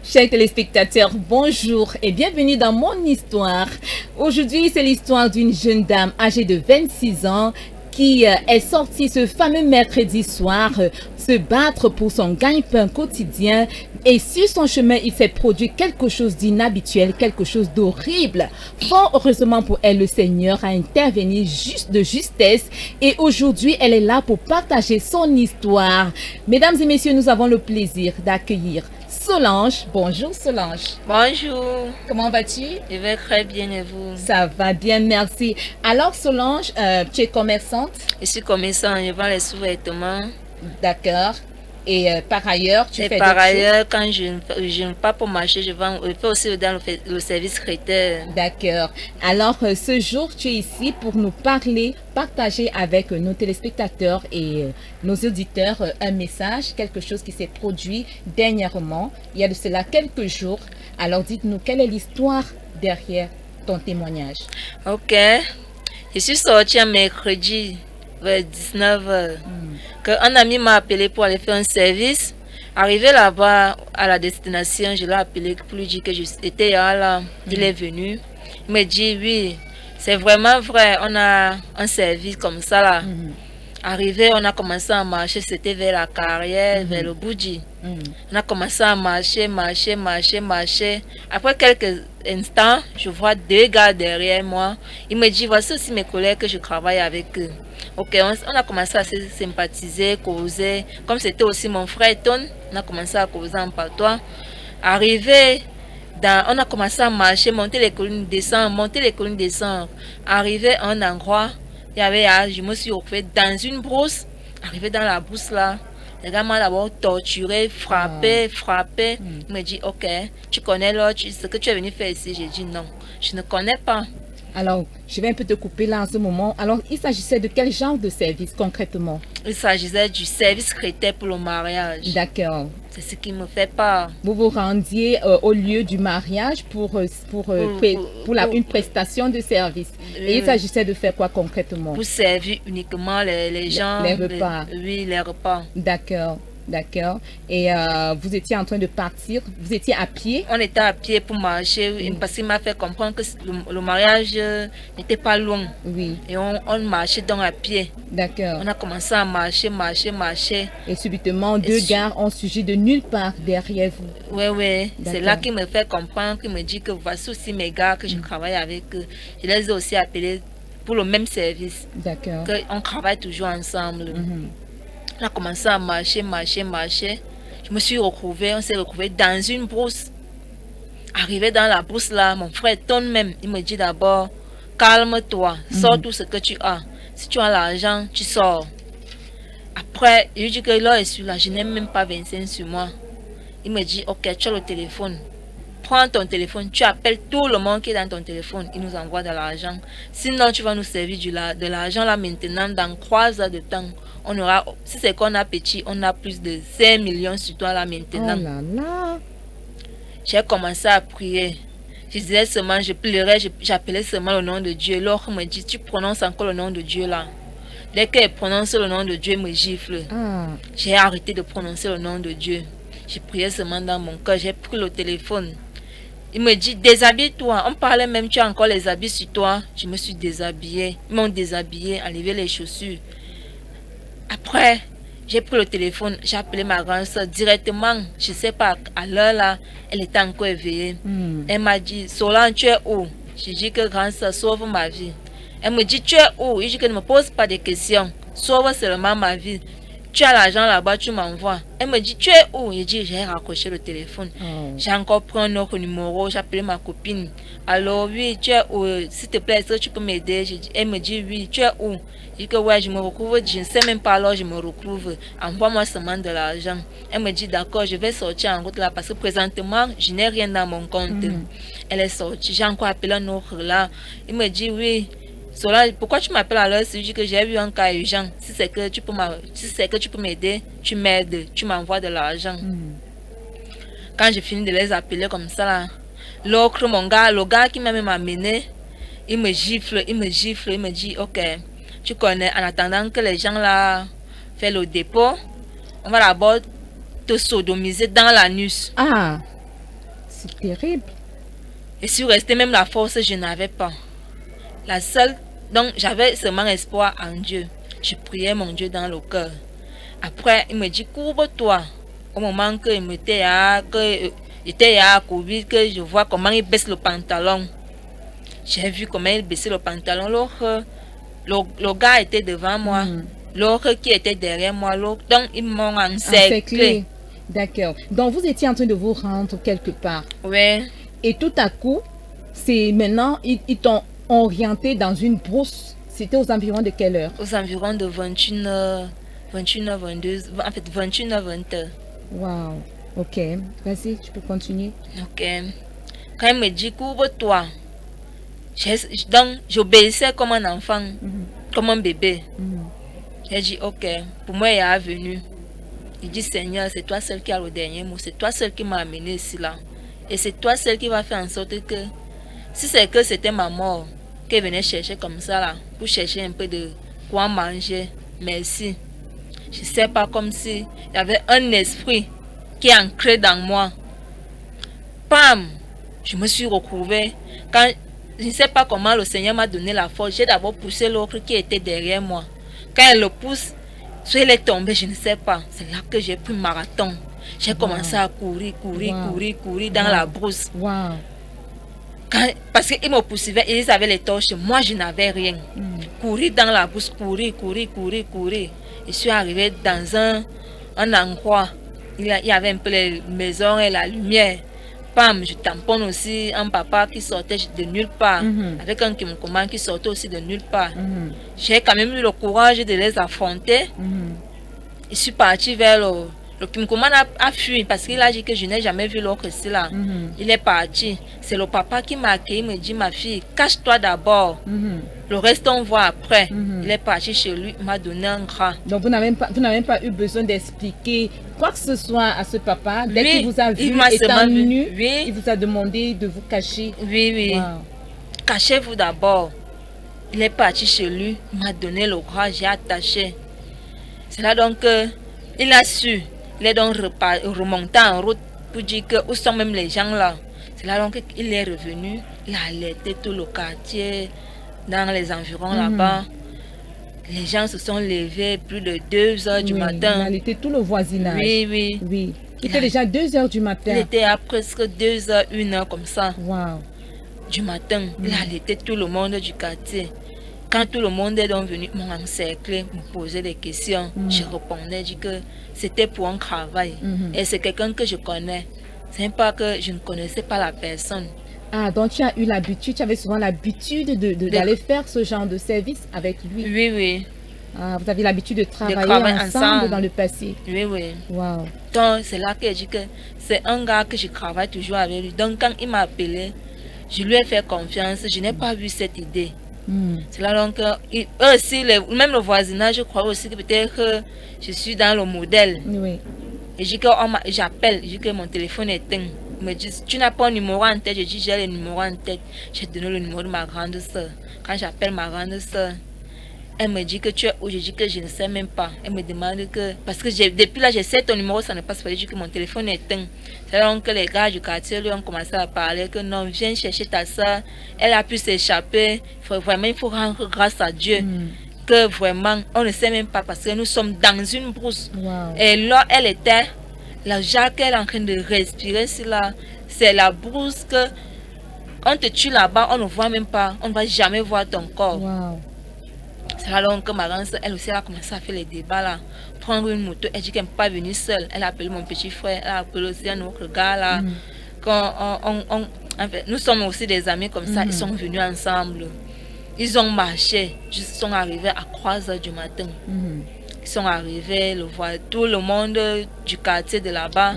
Chers téléspectateurs, bonjour et bienvenue dans mon histoire. Aujourd'hui, c'est l'histoire d'une jeune dame âgée de 26 ans qui est sortie ce fameux mercredi soir se battre pour son gagne-pain quotidien et sur son chemin, il s'est produit quelque chose d'inhabituel, quelque chose d'horrible. Fort heureusement pour elle, le Seigneur a intervenu juste de justesse et aujourd'hui, elle est là pour partager son histoire. Mesdames et messieurs, nous avons le plaisir d'accueillir Solange. Bonjour Solange. Bonjour, Comment vas-tu? je vais très bien et vous? Ça va bien, merci. Alors Solange, tu es commerçante, Je suis commerçant, je vends les sous-vêtements. d'accord. Et par ailleurs, tu Et fais par d'autres choses? ailleurs, quand je ne pars pour marcher, je fais aussi dans le service traiteur. D'accord. Alors, ce jour, tu es ici pour nous parler, partager avec nos téléspectateurs et nos auditeurs un message, quelque chose qui s'est produit dernièrement, il y a de cela quelques jours. Alors, dites-nous, quelle est l'histoire derrière ton témoignage? Ok, je suis sortie un mercredi vers 19h. Un ami m'a appelé pour aller faire un service. Arrivé là-bas à la destination, je l'ai appelé pour lui dire que j'étais là. Il est venu. Il me dit oui, c'est vraiment vrai, on a un service comme ça là. Arrivé, on a commencé à marcher, c'était vers la carrière, vers le Boudji. On a commencé à marcher, marcher, marcher, marcher. Après quelques instants, je vois deux gars derrière moi. Il me dit, voici aussi mes collègues que je travaille avec eux. Ok, on a commencé à se sympathiser, causer. Comme c'était aussi mon frère Ton, on a commencé à causer en patois. Arrivé, on a commencé à marcher, monter les collines, descendre, monter les collines, descendre. Arrivé à un endroit, je me suis retrouvée dans une brousse. Arrivé dans la brousse là, le gars m'a d'abord torturé, frappé, frappé. Il me dit, ok, tu connais l'autre, ce que tu es venu faire ici. J'ai dit non, je ne connais pas. Alors, je vais un peu te couper là en ce moment. Alors, il s'agissait de quel genre de service concrètement? Il s'agissait du service traiteur pour le mariage. D'accord. C'est ce qui me fait peur. Vous vous rendiez au lieu du mariage pour une prestation de service. Et il s'agissait de faire quoi concrètement? Pour servir uniquement les gens. Les repas. Oui, les repas. D'accord, d'accord. Et vous étiez en train de partir, vous étiez à pied? On était à pied pour marcher parce qu'il m'a fait comprendre que le mariage n'était pas loin. Oui. Et on marchait donc à pied. D'accord. On a commencé à marcher, marcher, marcher. Et subitement, deux gars ont surgi de nulle part derrière vous. Oui, oui. C'est D'accord. là qu'il me fait comprendre, qu'il me dit que voici aussi mes gars que je travaille avec eux. Je les ai aussi appelés pour le même service. D'accord. On travaille toujours ensemble. On a commencé à marcher, marcher, marcher. Je me suis retrouvée, on s'est retrouvés dans une brousse. Arrivé dans la brousse là, mon frère Ton même, il me dit d'abord, calme-toi, sors tout ce que tu as. Si tu as l'argent, tu sors. Après, je lui dis que là, je suis là, je n'ai même pas 25 sur moi. Il me dit, ok, tu as le téléphone. Prends ton téléphone, tu appelles tout le monde qui est dans ton téléphone, il nous envoie de l'argent. Sinon, tu vas nous servir de l'argent là maintenant, dans 3 heures de temps. On aura, si c'est qu'on a petit, on a plus de 5 millions sur toi là maintenant. Oh là là. J'ai commencé à prier. Je disais seulement, je pleurais, j'appelais seulement le nom de Dieu. L'autre me dit, tu prononces encore le nom de Dieu là. Dès qu'elle prononce le nom de Dieu, elle me gifle. J'ai arrêté de prononcer le nom de Dieu. J'ai prié seulement dans mon cœur, j'ai pris le téléphone. Il me dit, déshabille-toi. On parlait même, tu as encore les habits sur toi. Je me suis déshabillée. Ils m'ont déshabillée, enlevé les chaussures. Après, j'ai pris le téléphone, j'ai appelé ma grande soeur directement. Je ne sais pas, à l'heure là, elle était encore éveillée. Elle m'a dit, Solange, tu es où? J'ai dit que grande soeur, sauve ma vie. Elle me dit, tu es où? Je dis que ne me pose pas de questions. Sauve seulement ma vie. Tu as l'argent là-bas, tu m'envoies. Elle me dit, tu es où? Je dis, j'ai raccroché le téléphone. J'ai encore pris un autre numéro, j'ai appelé ma copine. Alors oui, tu es où? S'il te plaît, est-ce que tu peux m'aider? Elle me dit, oui, tu es où? Je dis que ouais, je me retrouve, je ne sais même pas alors je me retrouve. Envoie-moi seulement de l'argent. Elle me dit, d'accord, je vais sortir en route là parce que présentement, je n'ai rien dans mon compte. Elle est sortie, j'ai encore appelé un autre là. Il me dit, oui. Solange, pourquoi tu m'appelles à l'heure? C'est que j'ai eu un cas urgent. Si c'est que tu peux m'aider, tu m'aides, tu m'envoies de l'argent. Quand je finis de les appeler comme ça là, l'autre, le gars qui m'a même amené, il me gifle, il me dit, ok, tu connais, en attendant que les gens là fassent le dépôt, on va d'abord été sodomisée dans l'anus. Ah, c'est terrible. Et si restait même la force, je n'avais pas. La seule, donc j'avais seulement espoir en Dieu. Je priais mon Dieu dans le cœur. Après, il me dit, courbe-toi. Au moment que il m'était à, que j'étais à courir, que je vois comment il baisse le pantalon. J'ai vu comment il baissait le pantalon. Le gars était devant moi. L'autre qui était derrière moi. Donc, ils m'ont encerclé. D'accord. Donc, vous étiez en train de vous rendre quelque part. Oui. Et tout à coup, c'est maintenant, ils t'ont orienté dans une brousse. C'était aux environs de quelle heure? Aux environs de 21h, 21h, 22h, en fait 21h, 20h. Wow. Ok. Vas-y, tu peux continuer. Ok. Quand il me dit, couvre-toi. Donc, j'obéissais comme un enfant, comme un bébé. J'ai dit, ok. Pour moi, il est venu. Il dit, Seigneur, c'est toi seul qui a le dernier mot. C'est toi seul qui m'a amené ici, là. Et c'est toi seul qui va faire en sorte que, si c'est que c'était ma mort, qu'elle venait chercher comme ça, là, pour chercher un peu de quoi manger. Merci. Je ne sais pas, comme si il y avait un esprit qui est ancré dans moi. Pam! Je me suis retrouvée. Quand, je ne sais pas comment le Seigneur m'a donné la force. J'ai d'abord poussé l'autre qui était derrière moi. Quand elle le pousse, soit elle est tombée, je ne sais pas. C'est là que j'ai pris marathon. J'ai commencé à courir dans la brousse. Wow. Parce qu'ils me poursuivaient, ils avaient les torches. Moi, je n'avais rien. Courir dans la brousse, courir. Je suis arrivée dans un endroit. Il y avait un peu les maisons et la lumière. Pam, je tamponne aussi un papa qui sortait de nulle part. Avec un Kimkoman qui sortait aussi de nulle part. J'ai quand même eu le courage de les affronter. Je suis partie vers le Kimkoman a fui parce qu'il a dit que je n'ai jamais vu l'autre ici là. Il est parti. C'est le papa qui m'a accueilli, il me dit, ma fille, cache-toi d'abord. Le reste on voit après. Il est parti chez lui, il m'a donné un gras. Donc vous n'avez pas eu besoin d'expliquer quoi que ce soit à ce papa. Dès qu'il vous a vu étant nu, il vous a demandé de vous cacher. Oui. Wow. Cachez-vous d'abord. Il est parti chez lui, il m'a donné le gras, j'ai attaché. C'est là donc il a su. Il est donc remonté en route pour dire que où sont même les gens là. C'est là donc qu'il est revenu. Il a alerté tout le quartier, dans les environs là-bas. Les gens se sont levés plus de 2 h du matin. Il a alerté tout le voisinage. Oui. Il était déjà 2 h du matin. Il était à presque 2 h, 1 h comme ça. Wow. Du matin. Il a alerté tout le monde du quartier. Quand tout le monde est donc venu m'encercler, me poser des questions, je répondais, dit que c'était pour un travail. Et c'est quelqu'un que je connais. C'est pas que je ne connaissais pas la personne. Ah, donc tu as eu l'habitude, tu avais souvent l'habitude d'aller faire ce genre de service avec lui. Oui. Ah, vous avez l'habitude de travailler ensemble dans le passé. Oui. Wow. Donc c'est là que je dis que c'est un gars que je travaille toujours avec lui. Donc quand il m'a appelé, je lui ai fait confiance. Je n'ai pas vu cette idée. C'est là donc, eux aussi, même le voisinage, je crois aussi que peut-être je suis dans le modèle. Oui. Et je dis que j'appelle, je dis que mon téléphone est éteint. Ils me disent, tu n'as pas un numéro en tête? Je dis, j'ai le numéro en tête. J'ai donné le numéro de ma grande soeur. Quand j'appelle ma grande soeur, elle me dit que tu es où? Je dis que je ne sais même pas. Elle me demande que... Parce que depuis là, j'essaie ton numéro, ça ne passe pas. Je dis que mon téléphone est éteint. C'est donc que les gars du quartier lui ont commencé à parler que non, viens chercher ta soeur. Elle a pu s'échapper. Vraiment, il faut rendre grâce à Dieu. Que vraiment, on ne sait même pas parce que nous sommes dans une brousse. Wow. Et là, elle était... La jaque, elle est en train de respirer. C'est la brousse que... On te tue là-bas, on ne voit même pas. On ne va jamais voir ton corps. Wow. C'est là donc que ma grande soeur, elle aussi, elle a commencé à faire les débats là. Prendre une moto, elle dit qu'elle n'est pas venue seule. Elle a appelé mon petit frère, elle a appelé aussi un autre gars là. En fait, nous sommes aussi des amis comme ça, ils sont venus ensemble. Ils ont marché, ils sont arrivés à 3 h du matin. Ils sont arrivés, tout le monde du quartier de là-bas.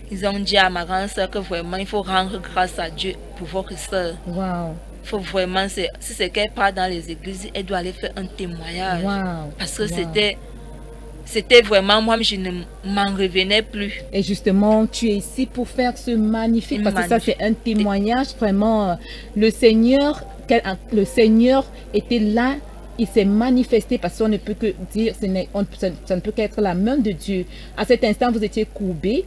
Ils ont dit à ma grande soeur que vraiment il faut rendre grâce à Dieu pour votre soeur. Wow. Faut vraiment, si c'est qu'elle part dans les églises, elle doit aller faire un témoignage. Wow. Parce que c'était vraiment, moi, je ne m'en revenais plus. Et justement, tu es ici pour faire ce magnifique, parce que ça, c'est un témoignage vraiment. Le Seigneur était là, il s'est manifesté parce qu'on ne peut que dire, ça ne peut qu'être la main de Dieu. À cet instant, vous étiez courbé,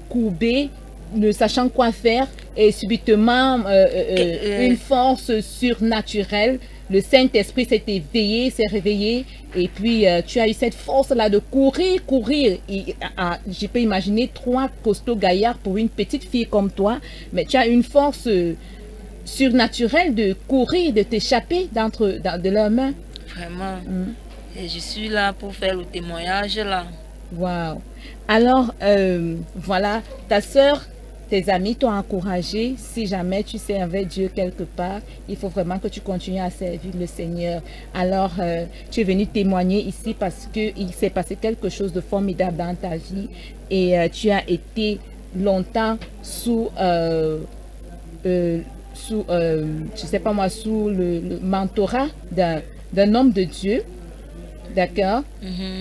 courbé, ne sachant quoi faire, et subitement, une force surnaturelle, le Saint-Esprit s'est éveillé, s'est réveillé, et puis tu as eu cette force-là de courir. Je peux imaginer 3 costauds gaillards pour une petite fille comme toi, mais tu as une force surnaturelle de courir, de t'échapper de leurs mains. Vraiment. Et je suis là pour faire le témoignage là. Wow. Alors, voilà, ta sœur, tes amis t'ont encouragé. Si jamais tu servais Dieu quelque part, il faut vraiment que tu continues à servir le Seigneur. Alors, tu es venu témoigner ici parce qu'il s'est passé quelque chose de formidable dans ta vie et tu as été longtemps sous je sais pas moi, sous le mentorat d'un homme de Dieu, d'accord?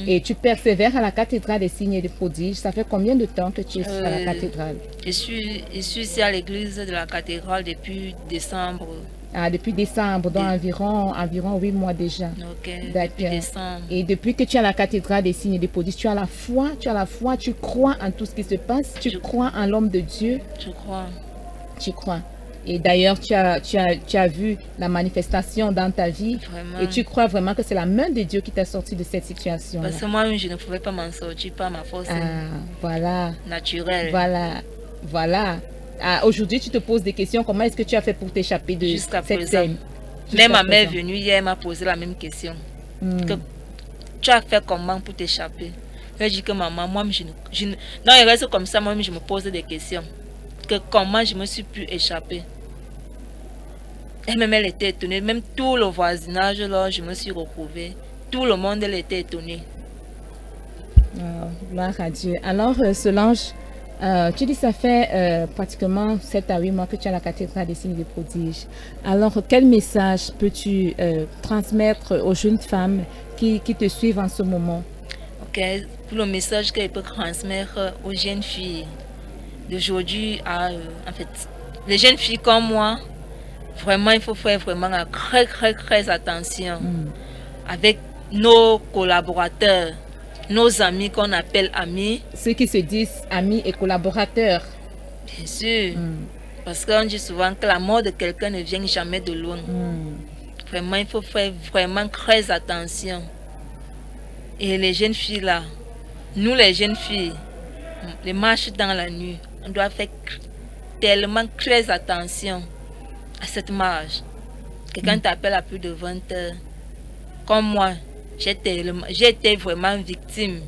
Et tu persévères à la cathédrale des signes et des prodiges. Ça fait combien de temps que tu es à la cathédrale? Je suis ici à l'église de la cathédrale depuis décembre. Ah, depuis décembre, donc environ 8 mois déjà. Ok, d'accord. depuis décembre. Et depuis que tu es à la cathédrale des signes et des prodiges, tu as la foi, tu crois en tout ce qui se passe, tu crois en l'homme de Dieu. Je crois. Tu crois. Et d'ailleurs, tu as vu la manifestation dans ta vie. Vraiment. Et tu crois vraiment que c'est la main de Dieu qui t'a sorti de cette situation. Parce que moi, je ne pouvais pas m'en sortir par ma force voilà. naturelle. Voilà. Aujourd'hui, tu te poses des questions. Comment est-ce que tu as fait pour t'échapper de cette scène? Même ma mère est venue hier, m'a posé la même question. Que, tu as fait comment pour t'échapper? Je lui ai dit que maman, moi, non, il reste comme ça, moi, je me pose des questions. Que comment je me suis pu échapper. Elle était étonnée. Même tout le voisinage, là, je me suis retrouvée. Tout le monde, elle était étonnée. Gloire à Dieu. Alors, Solange, tu dis ça fait pratiquement 7 à 8 mois que tu es à la cathédrale des signes et des prodiges. Alors, quel message peux-tu transmettre aux jeunes femmes qui te suivent en ce moment? Ok, pour le message que je peux transmettre aux jeunes filles d'aujourd'hui, en fait, les jeunes filles comme moi, vraiment, il faut faire vraiment très attention avec nos collaborateurs, nos amis qu'on appelle amis. Ceux qui se disent amis et collaborateurs. Bien sûr, parce qu'on dit souvent que la mort de quelqu'un ne vient jamais de loin. Vraiment, il faut faire vraiment très attention. Et les jeunes filles là, nous les jeunes filles, les marches dans la nuit, on doit faire tellement très attention à cette marche. Quelqu'un t'appelle à plus de 20 heures. Comme moi, j'ai été vraiment victime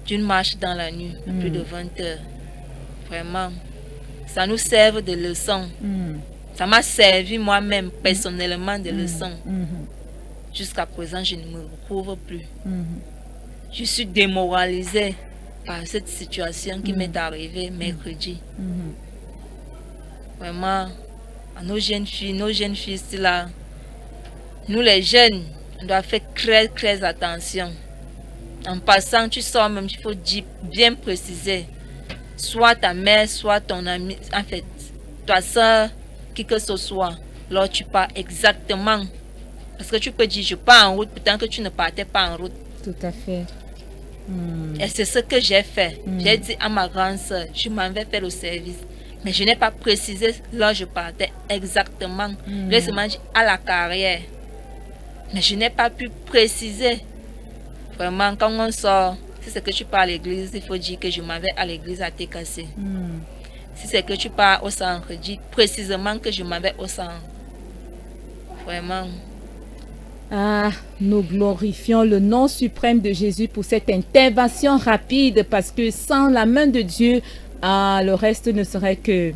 d'une marche dans la nuit à plus de 20 heures. Vraiment, ça nous sert de leçon. Ça m'a servi moi-même personnellement de leçon. Jusqu'à présent, je ne me retrouve plus. Je suis démoralisée par cette situation qui m'est arrivée mercredi. Vraiment, à nos jeunes filles là, nous les jeunes, on doit faire très attention. En passant, tu sors même, il faut bien préciser. Soit ta mère, soit ton ami, en fait, ta soeur, qui que ce soit. Alors tu pars exactement. Parce que tu peux dire, je pars en route, pourtant que tu ne partais pas en route. Tout à fait. Et c'est ce que j'ai fait. J'ai dit à ma grande soeur, je m'en vais faire le service. Mais je n'ai pas précisé là je partais exactement. Je seulement dit à la carrière. Mais je n'ai pas pu préciser. Vraiment, quand on sort, si c'est que tu pars à l'église, il faut dire que je m'en vais à l'église à TKC. Si c'est que tu pars au centre, dis précisément que je m'en vais au centre. Vraiment. Nous glorifions le nom suprême de Jésus pour cette intervention rapide parce que sans la main de Dieu, le reste ne serait que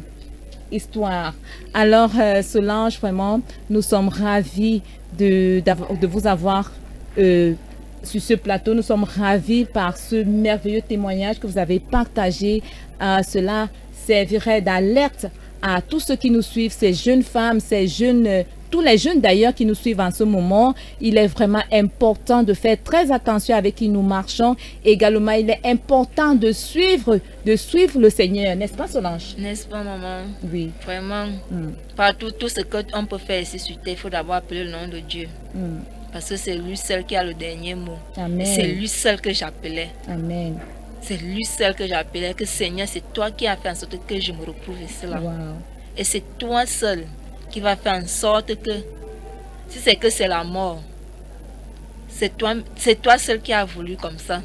histoire. Alors, Solange, vraiment, nous sommes ravis de vous avoir sur ce plateau. Nous sommes ravis par ce merveilleux témoignage que vous avez partagé. Cela servirait d'alerte à tous ceux qui nous suivent, ces jeunes femmes, ces jeunes tous les jeunes d'ailleurs qui nous suivent en ce moment, il est vraiment important de faire très attention avec qui nous marchons. Également, il est important de suivre le Seigneur, n'est-ce pas Solange? N'est-ce pas, maman? Oui. Vraiment, partout, tout ce qu'on peut faire ici sur terre, il faut d'abord appeler le nom de Dieu. Parce que c'est lui seul qui a le dernier mot. Amen. C'est lui seul que j'appelais. Amen. C'est lui seul que j'appelais. Que Seigneur, c'est toi qui as fait en sorte que je me retrouve ici là. Wow. Et c'est toi seul qui va faire en sorte que, si c'est que c'est la mort, c'est toi seul qui as voulu comme ça.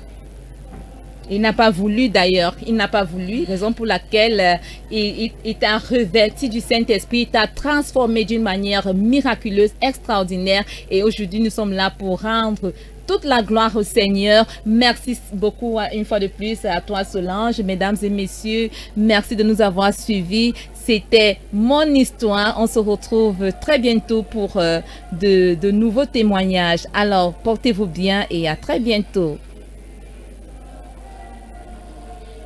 Il n'a pas voulu d'ailleurs, il n'a pas voulu, raison pour laquelle il t'a revêtu du Saint-Esprit, il t'a transformé d'une manière miraculeuse, extraordinaire. Et aujourd'hui, nous sommes là pour rendre toute la gloire au Seigneur. Merci beaucoup une fois de plus à toi Solange. Mesdames et messieurs, merci de nous avoir suivis. C'était mon histoire. On se retrouve très bientôt pour de nouveaux témoignages. Alors, portez-vous bien et à très bientôt.